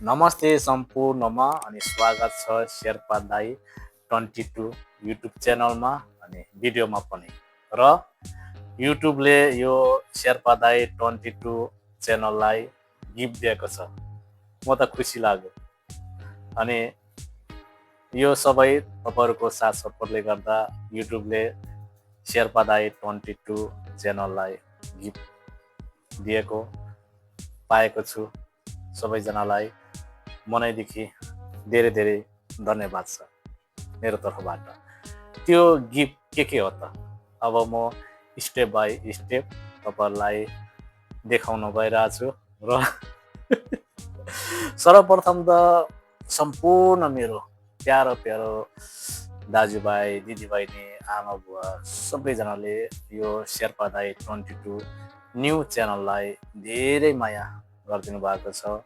नमस्ते सम्पूर्णमा अनि स्वागत छ शेर्पा दाई 22 युट्युब च्यानलमा अनि भिडियोमा पनि र युट्युबले यो शेर्पा दाई 22 च्यानललाई गिफ्ट दिएको छ। म त खुसी लाग्यो अनि यो सबै तपाईँहरूको साथ सपोर्टले गर्दा युट्युबले शेर्पा दाई 22 च्यानललाई गिफ्ट दिएको पाएको छु। सबैजनालाई मनैदेखि धेरै धेरै धन्यवाद छ मेरो तर्फबाट। त्यो गिफ्ट के हो त अब म स्टेप बाई स्टेप तपाईँहरूलाई देखाउन गइरहेको छु र सर्वप्रथम त सम्पूर्ण मेरो प्यारो प्यारो दाजुभाइ दिदीबहिनी आमा बुवा सबैजनाले यो शेर्पा दाई 22 न्यू च्यानललाई धेरै माया गरिदिनु भएको छ।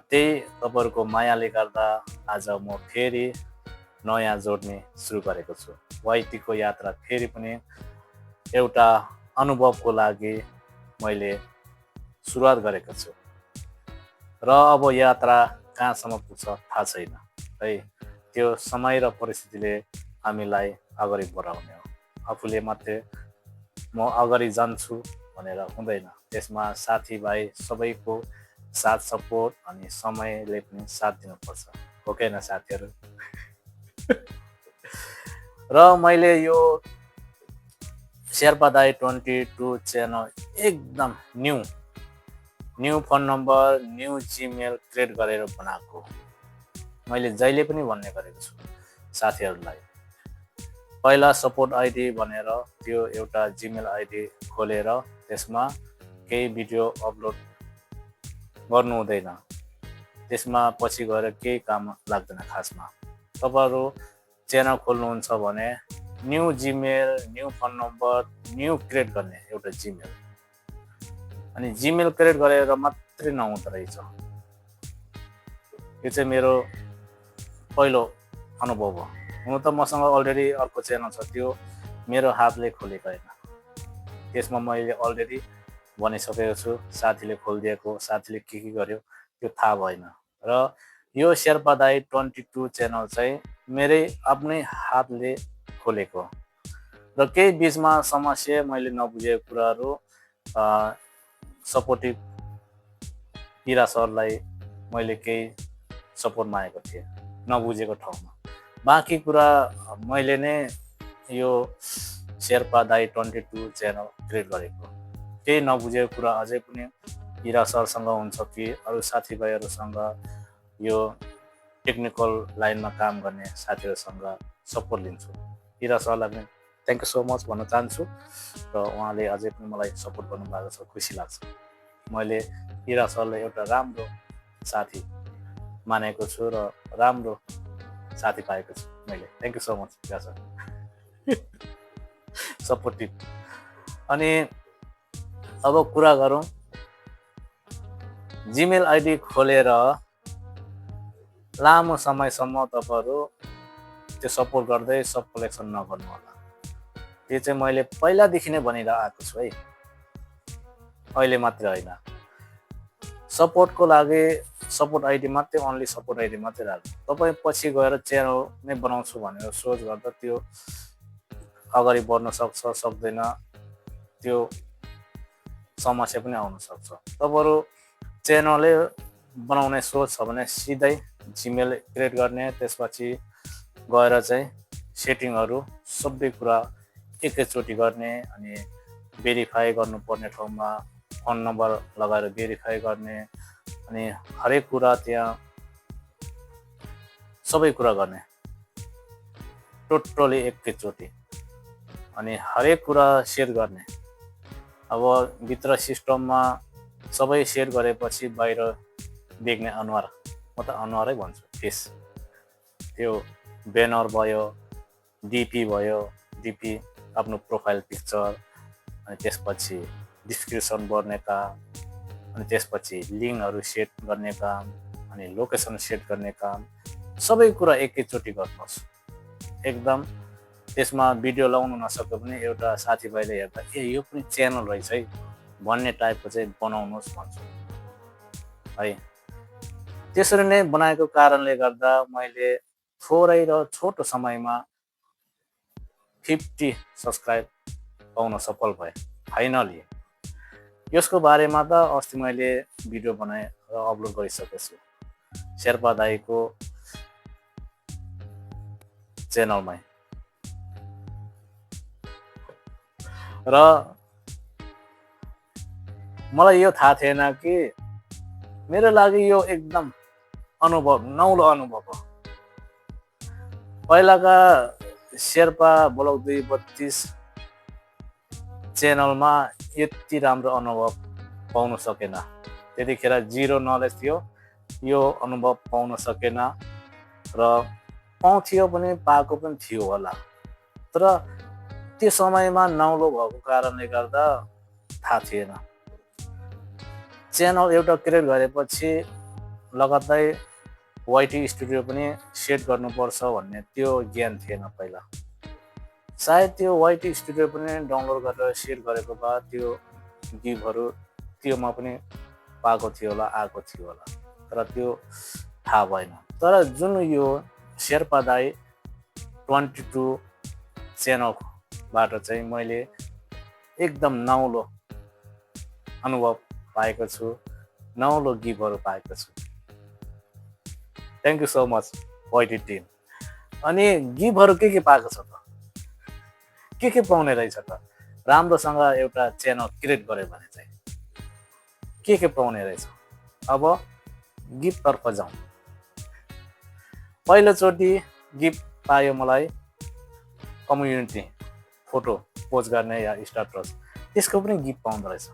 त्यही तपाईँहरूको मायाले गर्दा आज म फेरि नयाँ जोड्ने सुरु गरेको छु। वाइटीको यात्रा फेरि पनि एउटा अनुभवको लागि मैले सुरुवात गरेको छु र अब यात्रा कहाँसम्म पुग्छ थाहा छैन है। त्यो समय र परिस्थितिले हामीलाई अगाडि बढाउने हो। आफूले मात्रै म अगाडि जान्छु भनेर हुँदैन, त्यसमा साथीभाइ सबैको साथ सपोर्ट अनि समयले पनि साथ दिनुपर्छ, हो कि होइन साथीहरू? र मैले यो शेर्पा दाई 22 च्यानल एकदम new phone number new Gmail create गरेर बनाएको। मैले जहिले पनि भन्ने गरेको छु साथीहरूलाई, पहिला सपोर्ट आइडी भनेर त्यो एउटा जिमेल आइडी खोलेर त्यसमा केही भिडियो अपलोड गर्नु हुँदैन, त्यसमा पछि गएर केही काम लाग्दैन। खासमा तपाईँहरू च्यानल खोल्नुहुन्छ भने new Gmail new phone number new create गर्ने एउटा जिमेल, अनि जिमेल क्रिएट गरेर मात्रै नहुँदो रहेछ। यो चाहिँ मेरो पहिलो अनुभव हो। हुन त मसँग अलरेडी अर्को च्यानल छ, त्यो मेरो हातले खोलेको होइन, त्यसमा मैले अलरेडी भनिसकेको छु। साथीले खोलिदिएको, साथीले के गर्यो त्यो थाहा भएन। र यो शेर्पा दाई 22 च्यानल चाहिँ मेरै आफ्नै हातले खोलेको र केही बिचमा समस्या मैले नबुझेको कुराहरू सपोर्टिभ इरा सरलाई मैले केही सपोर्ट मागेको थिएँ नबुझेको ठाउँमा। बाँकी कुरा मैले नै यो शेर्पा दाई 22 च्यानल क्रिएट गरेको। केही नबुझेको कुरा अझै पनि इरा सरसँग हुन्छ कि अरू साथीभाइहरूसँग, यो टेक्निकल लाइनमा काम गर्ने साथीहरूसँग सपोर्ट लिन्छु। इरा सरलाई पनि थ्याङ्क यू सो मच भन्न चाहन्छु र उहाँले अझै पनि मलाई सपोर्ट गर्नुभएको छ, खुसी लाग्छ। मैले इरा सरलाई एउटा राम्रो साथी मानेको छु र राम्रो साथी पाएको छु मैले। Thank you so much Ira sir supportive. अनि अब कुरा गरौँ जिमेल आइडी खोलेर लामो समयसम्म तपाईँहरू त्यो सपोर्ट गर्दै सब कलेक्सन नगर्नु होला। त्यो चाहिँ मैले पहिलादेखि नै भनिरहेको छु है, अहिले मात्रै होइन। सपोर्टको लागि सपोर्ट आइडी मात्रै, ओन्ली सपोर्ट आइडी मात्रै राख्नु। तपाईँ पछि गएर च्यानल नै बनाउँछु भनेर सोच गर्दा त्यो अगाडि बढ्न सक्छ सक्दैन, त्यो समस्या पनि आउन सक्छ। तपाईँहरू च्यानलै बनाउने सोच छ भने सिधै जिमेल क्रिएट गर्ने, त्यसपछि गएर चाहिँ सेटिङहरू सबै कुरा एकैचोटि गर्ने, अनि भेरिफाई गर्नुपर्ने ठाउँमा फोन नम्बर लगाएर भेरिफाई गर्ने, अनि हरेक कुरा त्यहाँ सबै कुरा गर्ने टोटली एकैचोटि, अनि हरेक कुरा सेयर गर्ने। अब भित्र सिस्टममा सबै सेयर गरेपछि बाहिर देख्ने अनुहार, म त अनुहारै भन्छु, फेस, त्यो ब्यानर भयो, डिपी भयो, डिपी आफ्नो प्रोफाइल पिक्चर, अनि त्यसपछि डिस्क्रिप्सन बढ्ने काम, अनि त्यसपछि लिङ्कहरू सेट गर्ने काम, अनि लोकेसन सेट गर्ने काम, सबै कुरा एकैचोटि गर्नुहोस् एकदम। त्यसमा भिडियो लाउनु नसके पनि एउटा साथीभाइले हेर्दा ए यो पनि च्यानल रहेछ है भन्ने टाइपको चाहिँ बनाउनुहोस् भन्छु है। त्यसरी नै बनाएको कारणले गर्दा मैले थोरै र छोटो समयमा 50 सब्सक्राइब पाउन सफल भएँ फाइनली। यसको बारेमा त अस्ति मैले भिडियो बनाएँ र अपलोड गरिसकेको छु शेर्पा दाईको च्यानलमै। र मलाई यो थाहा थिएन कि मेरो लागि यो एकदम नौलो अनुभव हो। पहिलाका शेर्पा ब्लग 232 च्यानलमा यति राम्रो अनुभव पाउन सकेन। त्यतिखेर जिरो नलेज थियो, यो अनुभव पाउन सकेन र पाउँथ्यो पनि पाएको पनि थियो होला, तर त्यो समयमा नौलो भएको कारणले गर्दा थाहा थिएन। च्यानल एउटा क्रिएट गरेपछि लगत्तै वाइटी स्टुडियो पनि सेट गर्नुपर्छ भन्ने त्यो ज्ञान थिएन पहिला। सायद त्यो वाइटी स्टुडियो पनि डाउनलोड गरेर सेट गरेको बाद त्यो गिभहरू त्योमा पनि पाएको थियो होला, आएको थियो होला, तर त्यो थाहा भएन। तर जुन यो शेर्पा दाई 22 च्यानलबाट चाहिँ मैले एकदम नौलो अनुभव पाएको छु, नौलो गिभहरू पाएको छु। थ्याङ्क यू सो मच वाइटी टिम। अनि गिभहरू के पाएको छ त, के पाउने रहेछ त? राम्रोसँग एउटा च्यानल क्रिएट गर्यो भने चाहिँ के पाउने रहेछ? अब गिफ्टतर्फ जाउँ। पहिलोचोटि गिफ्ट पायो मलाई कम्युनिटी फोटो पोस्ट गर्ने या स्ट्याटस, त्यसको पनि गिफ्ट पाउँदो रहेछ।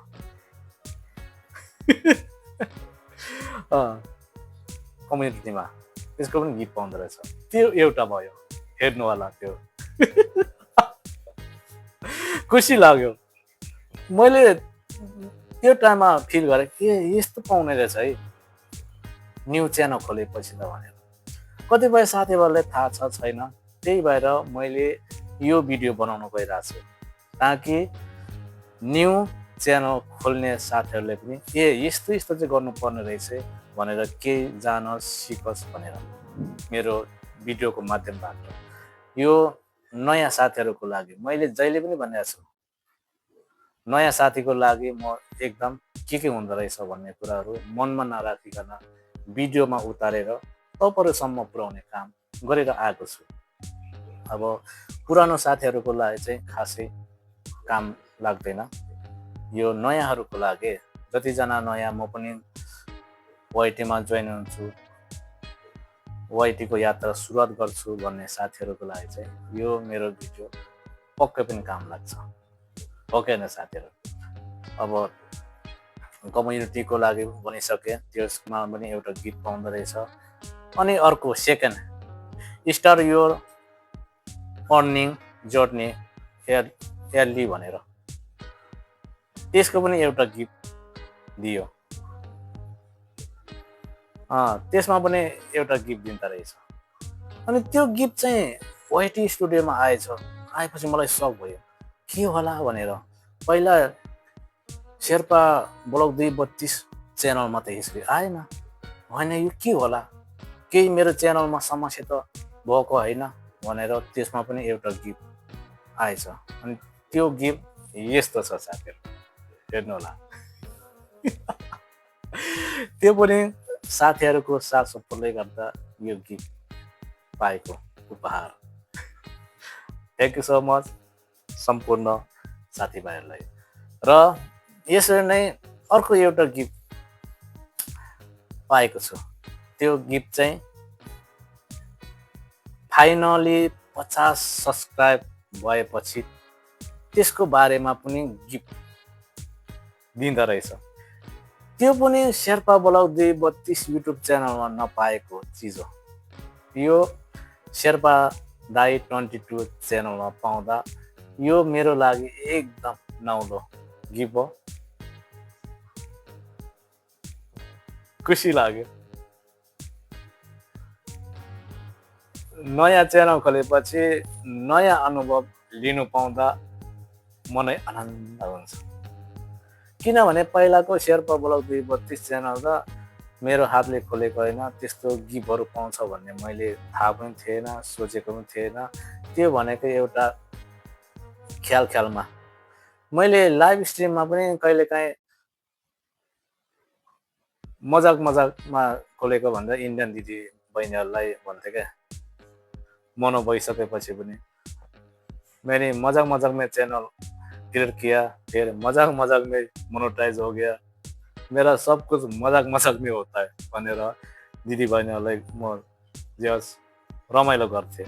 कम्युनिटीमा त्यसको पनि गिफ्ट पाउँदो रहेछ। त्यो एउटा भयो, हेर्नु होला त्यो। खुसी लाग्यो। मैले त्यो टाइममा फिल गरेँ कि यस्तो पाउने रहेछ है न्यू च्यानल खोलेपछि त भनेर। कतिपय साथीहरूलाई थाहा छ छैन, त्यही भएर मैले यो भिडियो बनाउन गइरहेको छु ताकि न्यू च्यानल खोल्ने साथीहरूले पनि यस्तो चाहिँ गर्नुपर्ने रहेछ भनेर केही जानोस् सिकोस् भनेर मेरो भिडियोको माध्यमबाट। यो नयाँ साथीहरूको लागि मैले जहिले पनि भनेको छु, नयाँ साथीको लागि म एकदम के हुँदो रहेछ भन्ने कुराहरू मनमा नराखिकन भिडियोमा उतारेर तपाईँहरूसम्म पुर्याउने काम गरेर आएको छु। अब पुरानो साथीहरूको लागि चाहिँ खासै काम लाग्दैन, यो नयाँहरूको लागि। जतिजना नयाँ म पनि वाइटीमा जोइन हुन्छु, वाइटीको यात्रा सुरुवात गर्छु भन्ने साथीहरूको लागि चाहिँ यो मेरो भिडियो पक्कै पनि काम लाग्छ। ओके न साथीहरू? अब कम्युनिटीको लागि भनिसकेँ, त्यसमा पनि एउटा गिफ्ट पाउँदो रहेछ। अनि अर्को second, start your earning journey early भनेर त्यसको पनि एउटा गिफ्ट दियो। त्यसमा पनि एउटा गिफ्ट दिँदो रहेछ। अनि त्यो गिफ्ट चाहिँ वाइटी स्टुडियोमा आएपछि मलाई सक भयो, के होला भनेर। पहिला शेर्पा ब्लग 232 च्यानलमा त यसरी आएन, होइन यो के होला, केही मेरो च्यानलमा समस्या त भएको होइन भनेर त्यसमा पनि एउटा गिफ्ट आएछ। अनि त्यो गिफ्ट यस्तो छ साथीहरू, हेर्नु होला। त्यो पनि साथीहरूको साथ सपोर्टले गर्दा यो गिफ्ट पाएको उपहार। थ्याङ्क यू सो मच सम्पूर्ण साथीभाइहरूलाई। र यसरी नै अर्को एउटा गिफ्ट पाएको छु। त्यो गिफ्ट चाहिँ फाइनली 50 सब्सक्राइब भएपछि त्यसको बारेमा पनि गिफ्ट दिँदो रहेछ। त्यो पनि शेर्पा ब्लग 232 युट्युब च्यानलमा नपाएको चिज हो। यो शेर्पा दाई 22 च्यानलमा पाउँदा यो मेरो लागि एकदम नौलो गिफ्ट हो। खुसी लाग्यो। नयाँ च्यानल खोलेपछि नयाँ अनुभव लिनु पाउँदा मनै आनन्द हुन्छ। किनभने पहिलाको शेर्पा ब्लग 232 च्यानल त मेरो हातले खोलेको होइन, त्यस्तो गिफ्टहरू पाउँछ भन्ने मैले थाहा पनि थिएन, सोचेको पनि थिएन। त्यो भनेको एउटा ख्यालमा मैले लाइभ स्ट्रिममा पनि कहिलेकाहीँ मजाकमा खोलेको भन्दा इन्डियन दिदी बहिनीहरूलाई भन्थेँ क्या, मोनो भइसकेपछि पनि मैंने मजाक में चैनल क्रिएट किया, फिर मजाक में मोनेटाइज हो गया, मेरा सब कुछ मजाक में होता है भनेर दिदी बहिनीहरूलाई म जस रमाइलो गर्थे।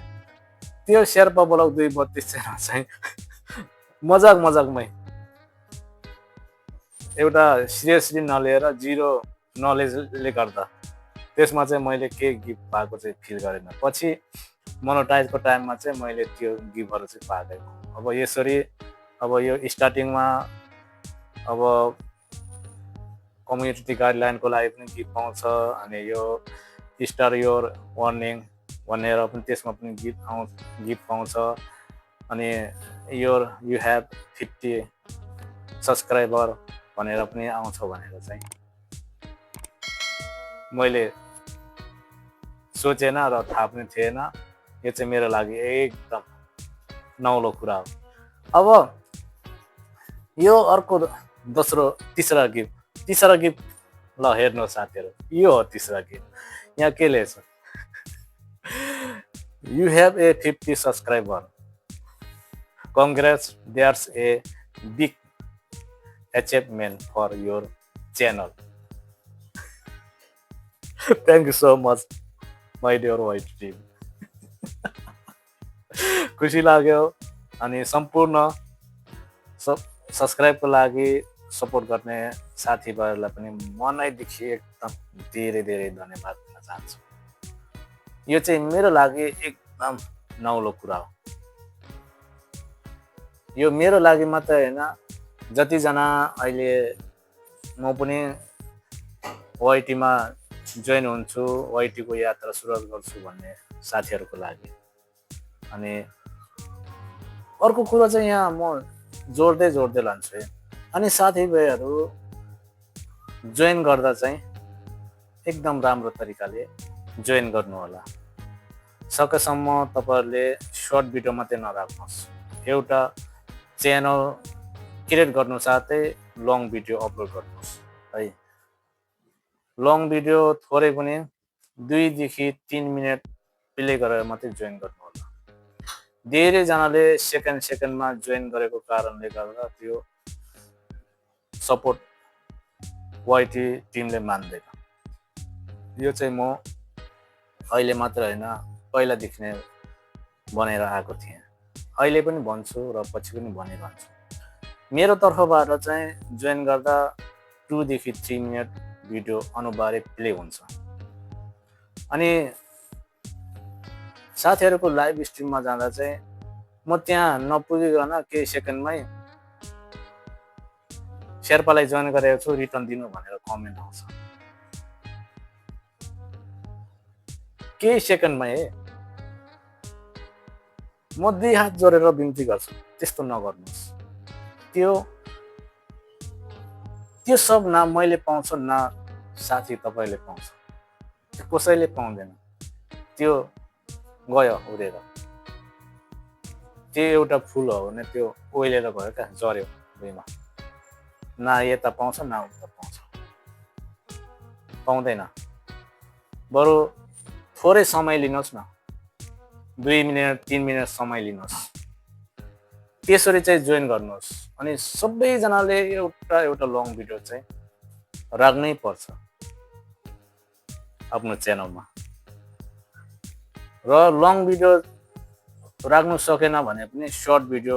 त्यो शेर्पा ब्लग 232 च्यानल चाहिँ मजाकमै एउटा सिरियसली नलिएर जिरो नलेजले गर्दा त्यसमा चाहिँ मैले के गिफ्ट पाएको चाहिँ फिल गरेन। पछि मोनेटाइजको टाइममा चाहिँ मैले त्यो गिफ्टहरू चाहिँ पाएको। अब यसरी अब यो स्टार्टिङमा अब कम्युनिटी गाइडलाइनको लागि पनि गिफ्ट पाउँछ, अनि यो स्टार योर वार्निङ भनेर पनि त्यसमा पनि गिफ्ट पाउँछ, अनि यु हेभ 50 सब्सक्राइबर भनेर पनि आउँछ भनेर चाहिँ मैले सोचेन र थाहा पनि थिएन। यो चाहिँ मेरो लागि एकदम नौलो कुरा हो। अब यो अर्को तीसरा गिफ्ट ल हेर्नु साथीहरू, यो हो तीसरा गिफ्ट। यहाँ के लेछ, you have a 50 subscriber, congrats, there's a big achievement for your channel. Thank you so much my dear white team. खुसी लाग्यो। अनि सम्पूर्ण सब्सक्राइबको लागि सपोर्ट गर्ने साथीभाइहरूलाई पनि मनैदेखि एकदम धेरै धन्यवाद दिन चाहन्छु। यो चाहिँ मेरो लागि एकदम नौलो कुरा हो। यो मेरो लागि मात्रै होइन, जतिजना अहिले म पनि वाइटीमा जोइन हुन्छु, वाइटीको यात्रा सुरुवात गर्छु भन्ने साथीहरूको लागि। अनि अर्को कुरा चाहिँ यहाँ म जोड्दै लान्छु है। अनि साथीभाइहरू जोइन गर्दा चाहिँ एकदम राम्रो तरिकाले जोइन गर्नु होला। सकेसम्म तपाईहरुले सर्ट भिडियो मात्रै नराख्नुहोस्। एउटा च्यानल क्रिएट गर्नु साथै लङ भिडियो अपलोड गर्नुहोस् है। लङ भिडियो थोरै पनि 2 देखि 3 मिनेट प्ले गरेर मात्रै जोइन गर्नु होला। धेरै जनाले सेकेन्डमा जोइन गरेको कारणले गर्दा त्यो सपोर्ट वाइटी टिमले मान्दैन। यो चाहिँ म अहिले मात्र हैन, पहिलादेखि नै भनेर आएको थिएँ। अहिले पनि भन्छु र पछि पनि भनिरहन्छु। मेरो तर्फबाट चाहिँ जोइन गर्दा 2 देखि 3 मिनेट भिडियो अनिवार्य प्ले हुन्छ। अनि साथीहरुको लाइभ स्ट्रिममा जाँदा चाहिँ म त्यहाँ नपुगिकन केही सेकेन्डमै शेर्पालाई जोइन गरेको छु, रिटर्न दिनु भनेर कमेन्ट आउँछ। केही सेकेन्डमै म 2 हात जोडेर बिन्ती गर्छु, त्यस्तो नगर्नुहोस्। त्यो सब न मैले पाउँछु न साथी तपाईले पाउँछ, कसैले पाउँदैन। त्यो गयो उडेर। त्यो एउटा फुल हो भने त्यो ओइलेर गयो क्या, जर्यो भुइँमा। न यता पाउँछ न उता पाउँछ, पाउँदैन। बरु थोरै समय लिनुहोस् न, 2 मिनेट 3 मिनेट समय लिनुहोस्, त्यसरी चाहिँ जोइन गर्नुहोस्। अनि सबैजनाले एउटा लङ भिडियो चाहिँ राख्नै पर्छ आफ्नो च्यानलमा। र लङ भिडियो राख्नु सकेन भने पनि सर्ट भिडियो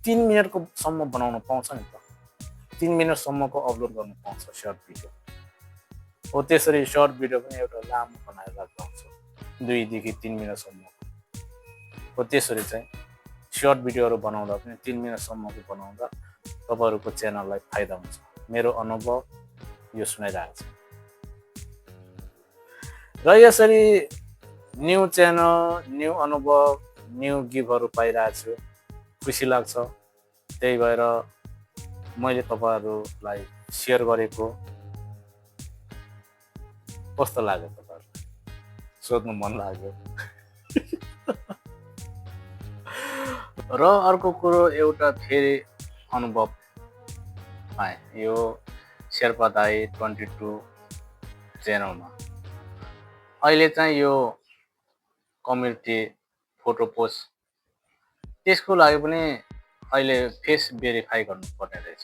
3 मिनेटको सम्म बनाउन पाउँछ नि त। 3 मिनेटसम्मको अपलोड गर्नु पाउँछ सर्ट भिडियो। हो त्यसरी सर्ट भिडियो पनि एउटा लामो बनाएर राख्दा हुन्छ, 2 देखि 3 मिनेटसम्म। हो त्यसरी चाहिँ सर्ट भिडियोहरू बनाउँदा पनि 3 मिनेटसम्मको बनाउँदा तपाईहरुको च्यानललाई फाइदा हुन्छ। मेरो अनुभव यो सुनाइरहेको छ। र यसरी न्यू च्यानल, न्यू अनुभव, न्यू गिफ्टहरू पाइरहेको छु, खुसी लाग्छ। त्यही भएर मैले तपाईहरुलाई शेयर गरेको। कस्तो लाग्यो तपाईँहरूलाई सोध्नु मन लाग्यो। र अर्को कुरो एउटा फेरि अनुभव पाएँ यो शेर्पा दाई 22 च्यानलमा। अहिले चाहिँ यो कम्युनिटी फोटो पोस्ट त्यसको लागि पनि अहिले फेस भेरिफाई गर्नुपर्ने रहेछ।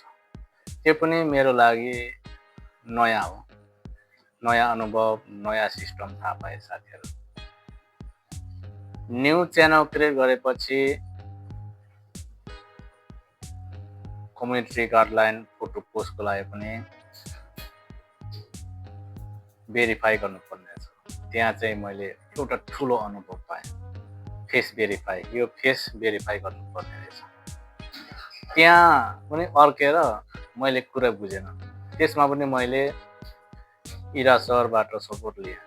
त्यो पनि मेरो लागि नयाँ हो, नयाँ अनुभव, नयाँ सिस्टम थाहा पाएँ साथीहरू। न्यू च्यानल क्रिएट गरेपछि कम्युनिटी गाइडलाइन फोटो पोस्टको लागि पनि भेरिफाई गर्नुपर्ने छ। त्यहाँ चाहिँ मैले एउटा ठुलो अनुभव पाएँ, फेस भेरिफाई। यो फेस भेरिफाई गर्नुपर्ने रहेछ। त्यहाँ पनि अर्केर मैले कुरा बुझेन, त्यसमा पनि मैले इरा सरबाट सपोर्ट लिएँ।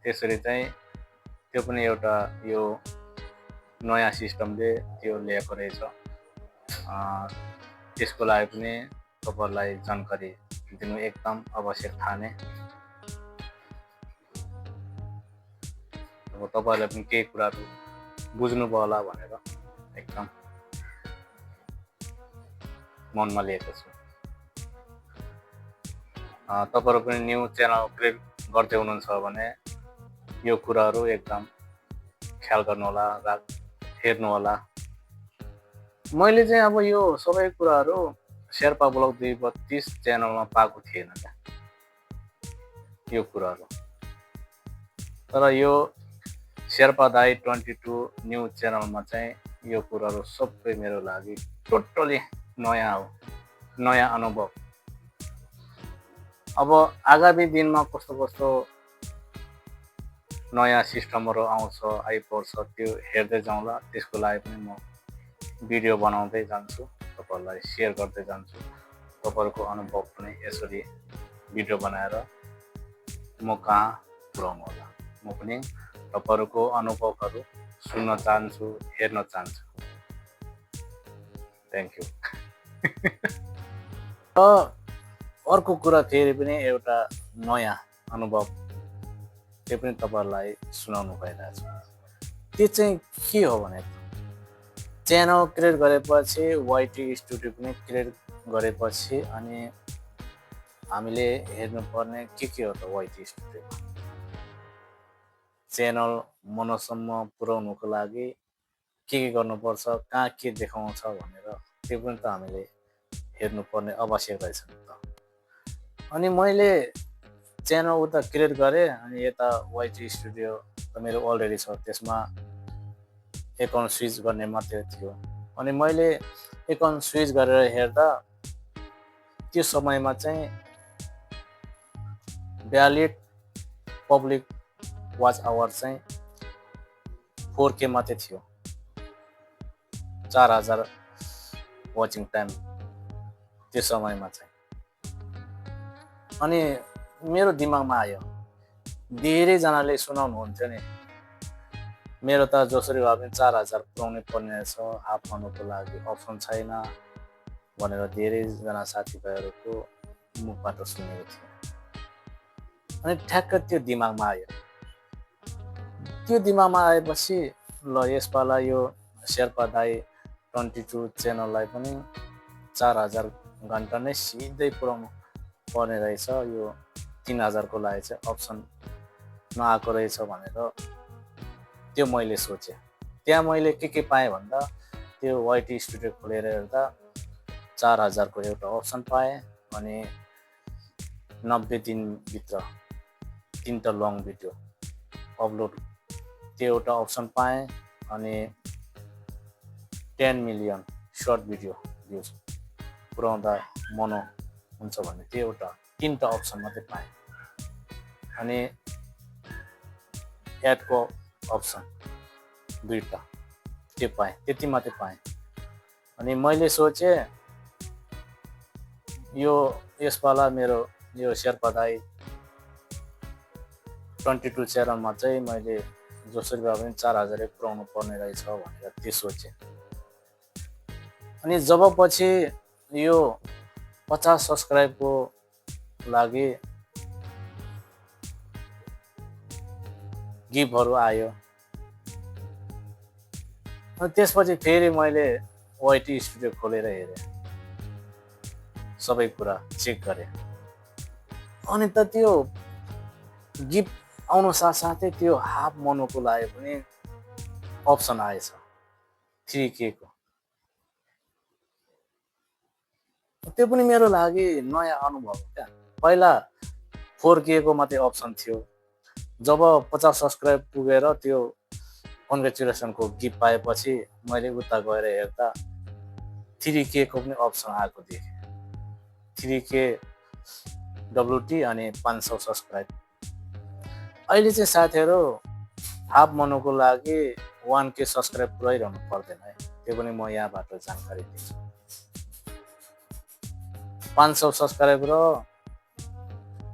त्यसरी चाहिँ त्यो पनि एउटा यो नयाँ सिस्टमले त्यो ल्याएको रहेछ। त्यसको लागि पनि तपाईँहरूलाई जानकारी दिनु एकदम आवश्यक ठाने। अब तपाईँहरूले पनि केही कुराहरू बुझ्नुभयो होला भनेर एकदम मनमा लिएको छु। तपाईँहरू पनि न्यू च्यानल क्रिएट गर्दै हुनुहुन्छ भने यो कुराहरू एकदम ख्याल गर्नुहोला र हेर्नुहोला। मैले चाहिँ अब यो सबै कुराहरू शेर्पा ब्लग 232 च्यानलमा पाएको थिएन क्या यो कुराहरू। तर यो शेर्पा दाई 22 न्यू च्यानलमा चाहिँ यो कुराहरू सबै मेरो लागि टोटली नयाँ हो, नयाँ अनुभव। अब आगामी दिनमा कस्तो कस्तो नयाँ सिस्टमहरू आउँछ, आइपर्छ, त्यो हेर्दै जाउँला। त्यसको लागि पनि म भिडियो बनाउँदै जान्छु, तपाईँहरूलाई सेयर गर्दै जान्छु। तपाईँहरूको अनुभव पनि यसरी भिडियो बनाएर म कहाँ पुर्याउनु होला। म पनि तपाईँहरूको अनुभवहरू सुन्न चाहन्छु, हेर्न चाहन्छु। Thank you. र अर्को कुरा फेरि पनि एउटा नयाँ अनुभव त्यो पनि तपाईँहरूलाई सुनाउनु भइरहेछ। त्यो चाहिँ के हो भने च्यानल क्रिएट गरेपछि वाइटी स्टुडियो पनि क्रिएट गरेपछि अनि हामीले हेर्नुपर्ने के हो त वाइटी स्टुडियोमा च्यानल मनोसम्म पुर्याउनुको लागि के गर्नुपर्छ, कहाँ के देखाउँछ भनेर त्यो पनि त हामीले हेर्नुपर्ने आवश्यक रहेछ नि त। अनि मैले च्यानल उता क्रिएट गरेँ अनि यता वाइटी स्टुडियो त मेरो अलरेडी छ, त्यसमा एकाउन्ट स्विच गर्ने मात्रै थियो। अनि मैले एकाउन्ट स्विच गरेर हेर्दा त्यो समयमा चाहिँ भ्यालिड पब्लिक वाच आवर चाहिँ 4K मात्रै थियो, 4000 वाचिङ टाइम त्यो समयमा चाहिँ। अनि मेरो दिमागमा आयो, धेरैजनाले सुनाउनुहुन्थ्यो नि मेरो त जसरी भए पनि 4000 पुर्याउनै पर्ने रहेछ, हाफ गर्नुको लागि अप्सन छैन भनेर धेरैजना साथीभाइहरूको मुखबाट सुनेको थिएँ। अनि ठ्याक्क त्यो दिमागमा आयो। त्यो दिमागमा आएपछि ल यसपाला यो शेर्पा दाई 22 च्यानललाई पनि 4000 घन्टा नै सिधै पुर्याउनु पर्ने रहेछ। यो 3000 को लागि चाहिँ अप्सन नआएको रहेछ भनेर त्यो मैले सोचेँ। त्यहाँ मैले के पाएँ भन्दा त्यो वाइटी स्टुडियो खोलेर हेर्दा 4000 को एउटा अप्सन पाएँ अनि 90 दिनभित्र 3टा लङ भिडियो अपलोड त्यो एउटा अप्सन पाएँ अनि 10 मिलियन सर्ट भिडियो भ्युज पुर्याउँदा मनो हुन्छ भने त्यो एउटा 3टा अप्सन मात्रै पाएँ। अनि एडको अप्सन 2टा त्यो पाएँ, त्यति मात्रै पाएँ। अनि मैले सोचेँ यो यसपाला मेरो यो शेर्पा दाई 22 च्यानलमा चाहिँ मैले जसरी भए पनि 4000 पुर्याउनु पर्ने रहेछ भनेर त्यो सोचेँ। अनि जब पछि यो 50 सब्सक्राइबको लागि गिफ्टहरू आयो। अनि त्यसपछि फेरि मैले वाइटी स्टुडियो खोलेर हेरेँ, सबै कुरा चेक गरेँ। अनि त त्यो गिफ्ट आउनु साथसाथै त्यो हाफ मोनोको लागि पनि अप्सन आएछ 3K को। त्यो पनि मेरो लागि नयाँ अनुभव हो क्या। पहिला 4K को मात्रै अप्सन थियो। जब 50 सब्सक्राइब पुगेर त्यो कङ्ग्रेचुलेसनको गिफ्ट पाएपछि मैले उता गएर हेर्दा 3K को पनि अप्सन आएको देखेँ। 3K WT अनि 500 सब्सक्राइब। अहिले चाहिँ साथीहरू हाफ मोनोको लागि 1K सब्सक्राइब पुऱ्याइरहनु पर्दैन है। त्यो पनि म यहाँबाट जानकारी दिन्छु। 500 सब्सक्राइब र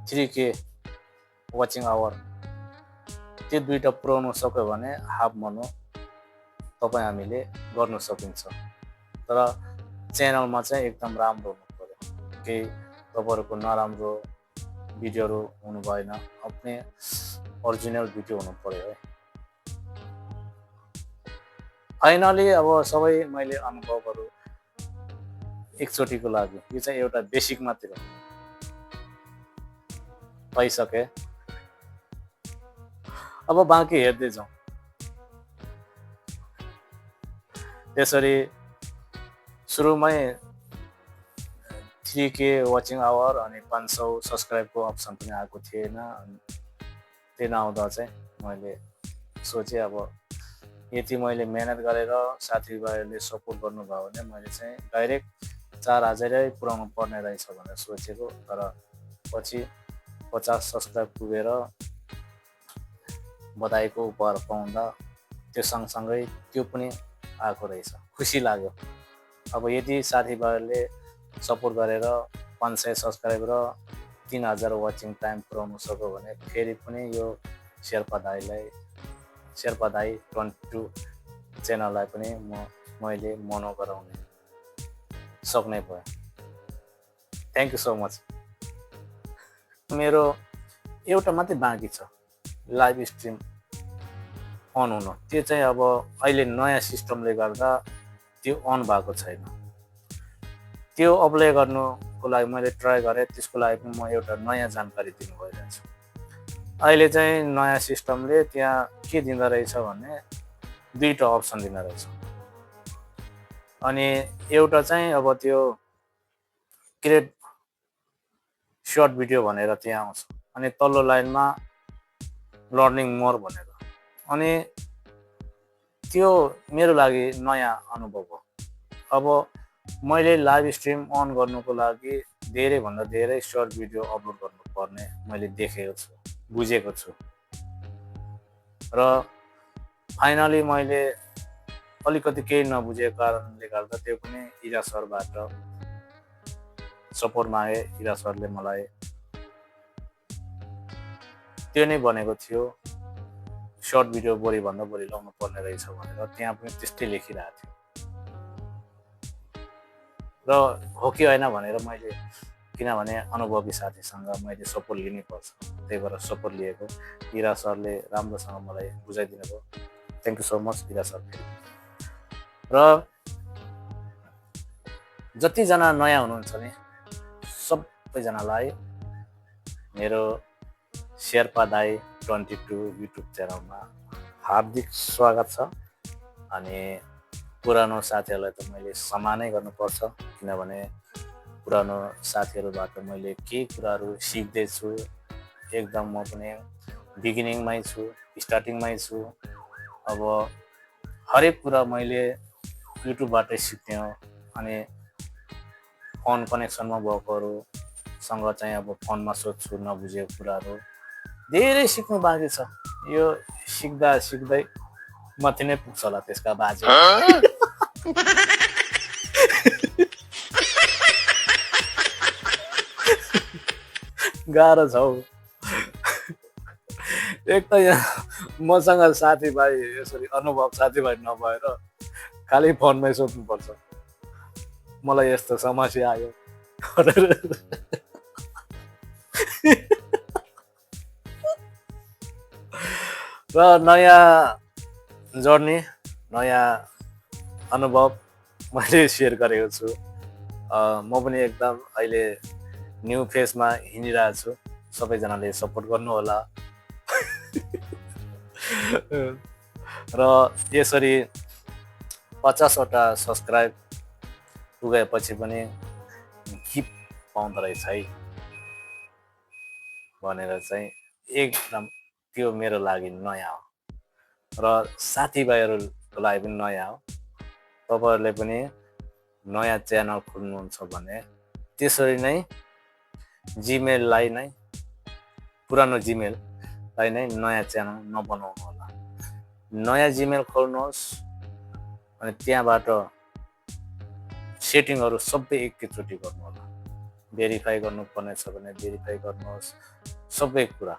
3K वाचिङ आवर, त्यो दुईटा पुऱ्याउनु सक्यो भने हाफ मोनो तपाईँ हामीले गर्न सकिन्छ। तर च्यानलमा चाहिँ एकदम राम्रो हुनु पर्यो, केही तपाईँहरूको नराम्रो भिडियोहरू हुनु भएन, आफ्नै ओरिजिनल भिडियो हुनु पर्यो है। फाइनली अब सबै मैले अनुभवहरू एकचोटिको लागि, यो चाहिँ एउटा बेसिक मात्रै हो, पाइसकेँ। अब बाँकी हेर्दै जाउँ। त्यसरी सुरुमै 3K वाचिङ आवर अनि 500 सब्सक्राइबको अप्सन पनि आएको थिएन। त्यो नआउँदा चाहिँ मैले सोचेँ अब यति मैले मेहनत गरेर साथीभाइहरूले सपोर्ट गर्नुभयो भने मैले चाहिँ डाइरेक्ट 4000 पुऱ्याउनु पर्ने रहेछ भनेर सोचेको। तर पछि 50 सब्सक्राइब पुगेर बधाईको उपहार पाउँदा त्यो सँगसँगै त्यो पनि आएको रहेछ, खुसी लाग्यो। अब यदि साथीभाइहरूले सपोर्ट गरेर 500 सब्सक्राइब र 3000 वाचिङ टाइम पुऱ्याउनु सक्यो भने फेरि पनि यो शेर्पा दाई 22 च्यानललाई पनि मैले मोनो गराउने सक्ने भयो। Thank you so much. मेरो एउटा मात्रै बाँकी छ लाइभ स्ट्रिम अन हुन। त्यो चाहिँ अब अहिले नयाँ सिस्टमले गर्दा त्यो अन भएको छैन। त्यो अप्लाई गर्नुको लागि मैले ट्राई गरेँ, त्यसको लागि पनि म एउटा नयाँ जानकारी दिनु गइरहेको छु। अहिले चाहिँ नयाँ सिस्टमले त्यहाँ के दिँदो रहेछ भने दुईवटा अप्सन दिँदो रहेछ। अनि एउटा चाहिँ अब त्यो क्रिएट सर्ट भिडियो भनेर त्यहाँ आउँछ, अनि तल्लो लाइनमा लर्निङ मोर भनेर। अनि त्यो मेरो लागि नयाँ अनुभव हो। अब मैले लाइभ स्ट्रिम अन गर्नुको लागि धेरैभन्दा धेरै सर्ट भिडियो अपलोड गर्नुपर्ने मैले देखेको छु, बुझेको छु। र फाइनली मैले अलिकति केही नबुझेको कारणले गर्दा त्यो पनि इरा सरबाट सपोर्ट मागे। इरा सरले मलाई त्यो नै भनेको थियो, सर्ट भिडियो बढीभन्दा बढी लाउनु पर्ने रहेछ भनेर त्यहाँ पनि त्यस्तै लेखिरहेको थियो। र हो कि होइन भनेर मैले, किनभने अनुभवी साथीसँग मैले सपोर्ट लिनै पर्छ, त्यही भएर सपोर्ट लिएको। इरा सरले राम्रोसँग मलाई बुझाइदिनु भयो। Thank you so much Ira sir. र जतिजना नयाँ हुनुहुन्छ नि सबैजनालाई मेरो शेर्पा दाई 22 युट्युब च्यानलमा हार्दिक स्वागत छ। अनि पुरानो साथीहरूलाई त मैले सम्मानै गर्नुपर्छ, किनभने पुरानो साथीहरूबाट मैले केही कुराहरू सिक्दैछु। एकदम म पनि बिगिनिङमै छु, स्टार्टिङमै छु। अब हरेक कुरा मैले युट्युबबाटै सिक्ने हो। अनि फोन कनेक्सनमा भएकोहरूसँग चाहिँ अब फोनमा सोध्छु नबुझेको कुराहरू। धेरै सिक्नु बाँकी छ। यो सिक्दा सिक्दै माथि नै पुग्छ होला त्यसका बाजे। गाह्रो छ हौ। एक त यहाँ मसँग साथीभाइ यसरी अनुभव साथीभाइ नभएर खालि फोनमै सोध्नुपर्छ। मलाई यस्तो समस्या आयो। र नयाँ जर्नी नयाँ अनुभव मैले सेयर गरेको छु। म पनि एकदम अहिले न्यू फेजमा हिँडिरहेको छु। सबैजनाले सपोर्ट गर्नुहोला। र यसरी 50वटा सब्सक्राइब पुगेपछि पनि गिफ्ट पाउँदो रहेछ है भनेर चाहिँ एकदम त्यो मेरो लागि नयाँ हो र साथीभाइहरूको लागि पनि नयाँ हो। तपाईँहरूले पनि नयाँ च्यानल खोल्नुहुन्छ भने त्यसरी नै जिमेललाई नै पुरानो जिमेललाई नै नयाँ च्यानल नबनाउनु होला। नयाँ जिमेल खोल्नुहोस् अनि त्यहाँबाट सेटिङहरू सबै एकैचोटि गर्नु होला। भेरिफाई गर्नुपर्ने छ भने भेरिफाई गर्नुहोस्, सबै कुरा।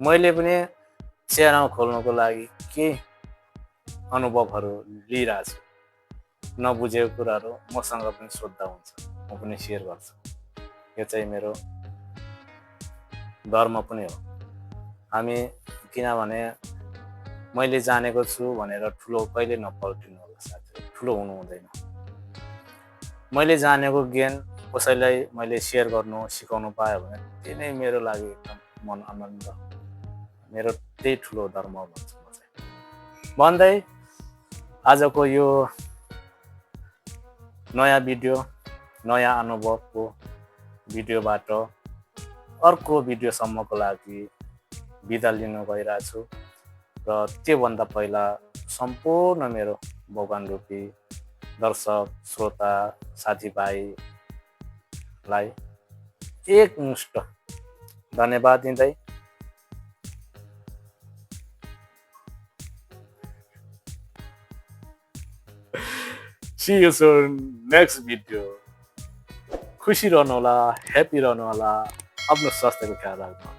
मैले पनि च्यानल खोल्नुको लागि केही अनुभवहरू लिइरहेको छु। नबुझेको कुराहरू मसँग पनि सोध्दा हुन्छ, म पनि सेयर गर्छु। यो चाहिँ मेरो धर्म पनि हो। हामी किनभने मैले जानेको छु भनेर ठुलो कहिले नपल्टिनु होला साथीहरू, ठुलो हुनु हुँदैन। मैले जानेको ज्ञान कसैलाई मैले सेयर गर्नु सिकाउनु पाएँ भने त्यही नै मेरो लागि एकदम मन आनन्द, मेरो त्यही ठुलो धर्म भन्छु म चाहिँ। भन्दै आजको यो नयाँ भिडियो, नयाँ अनुभवको भिडियोबाट अर्को भिडियोसम्मको लागि बिदा लिन गइरहेको छु। र त्योभन्दा पहिला सम्पूर्ण मेरो भगवान रूपी दर्शक श्रोता साथीभाइलाई एकमुष्ट धन्यवाद दिँदै see you soon next video। खुसी रहनु होला, ह्याप्पी रहनु होला, आफ्नो स्वास्थ्यको ख्याल राख्नु होला।